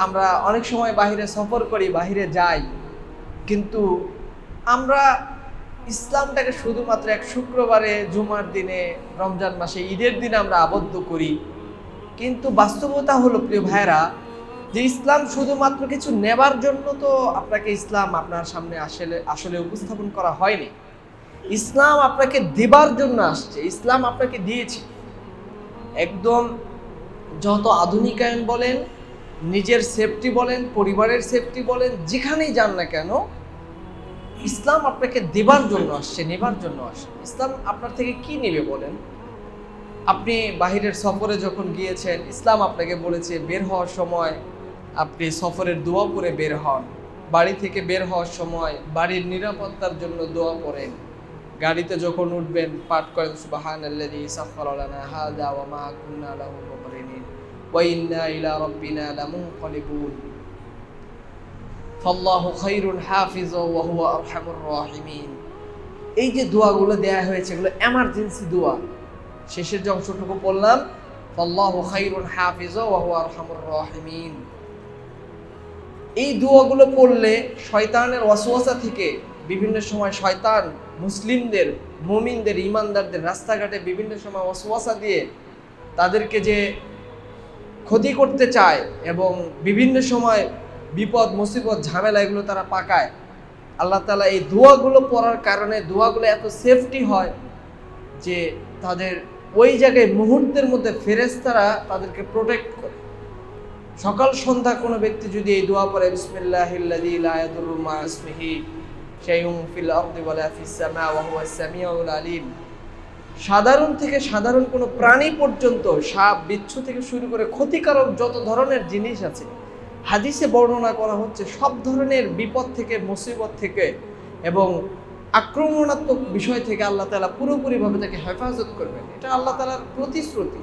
আমরা অনেক সময় বাহিরে সফর করি, বাহিরে যাই, কিন্তু আমরা ইসলামটাকে শুধুমাত্র এক শুক্রবারে, জুমার দিনে, রমজান মাসে, ঈদের দিনে আমরা আবদ্ধ করি। কিন্তু বাস্তবতা হলো প্রিয় ভাইরা, যে ইসলাম শুধুমাত্র কিছু নেবার জন্য তো আপনাকে ইসলাম আপনার সামনে আসলে উপস্থাপন করা হয়নি। ইসলাম আপনাকে দেবার জন্য আসছে, ইসলাম আপনাকে দিয়েছে। একদম যত আধুনিকায়ন বলেন, নিজের সেফটি বলেন, পরিবারের সেফটি বলেন, যেখানেই যান না কেন, ইসলাম আপনাকে দেবার জন্য আসছে, নেবার জন্য আসে। ইসলাম আপনার থেকে কি নেবে বলেন? আপনি বাহিরের সফরে যখন গিয়েছেন, ইসলাম আপনাকে বলেছে বের হওয়ার সময় আপনি সফরের দোয়া করে বের হন। বাড়ি থেকে বের হওয়ার সময় বাড়ির নিরাপত্তার জন্য দোয়া করেন। গাড়িতে যখন উঠবেন পাঠ করেন সুবহানাল্লাযী সাখখারা লানা হাযা ওয়া মা কুন্না লাহু মুকরিনিন ওয়া ইন্না ইলা রাব্বিনা লামুনকালিবুন ফাল্লাহু খায়রুন হাফিজা ওয়া হুয়া আরহামুর রাহিমিন। এই যে দোয়াগুলো দেয়া হয়েছে, এগুলো এমার্জেন্সি দোয়া। শেষের যে অংশটুকু পড়লাম, ফাল্লাহু খায়রুন হাফিজা ওয়া হুয়া আরহামুর রাহিমিন, এই দোয়াগুলো পড়লে শয়তানের ওয়াসওয়াসা থেকে বিভিন্ন সময় শয়তান মুসলিমদের, মুমিনদের, ঈমানদারদের রাস্তাঘাটে বিভিন্ন সময় ওয়াসওয়াসা দিয়ে তাদেরকে যে ক্ষতি করতে চায় এবং বিভিন্ন সময় বিপদ, মুসিবত, ঝামেলা এগুলো তারা পাকায়। আল্লাহ তাআলা এই দোয়াগুলো পড়ার কারণে দোয়াগুলো এত সেফটি হয় যে তাদের ওই জায়গায় মুহূর্তের মধ্যে ফেরেশতারা তাদেরকে প্রোটেক্ট করে। সকাল সন্ধ্যা কোনো ব্যক্তি যদি এই দোয়া পড়ে, বিসমিল্লাহিল্লাযী লা ইয়াদুররু মা ইসমিহি শাইউন ফিল আরদি ওয়ালা ফিস সামা ওয়া হুয়াস সামিউল আলিম, সাধারণ থেকে সাধারণ কোনো প্রাণী পর্যন্ত, সাপ, বিচ্ছু থেকে শুরু করে ক্ষতিকারক যত ধরনের জিনিস আছে হাদিসে বর্ণনা করা হচ্ছে, সব ধরনের বিপদ থেকে, মুসিবত থেকে এবং আক্রমণাত্মক বিষয় থেকে আল্লাহ তাআলা পুরোপুরিভাবে তাকে হেফাজত করবেন। এটা আল্লাহ তাআলার প্রতিশ্রুতি।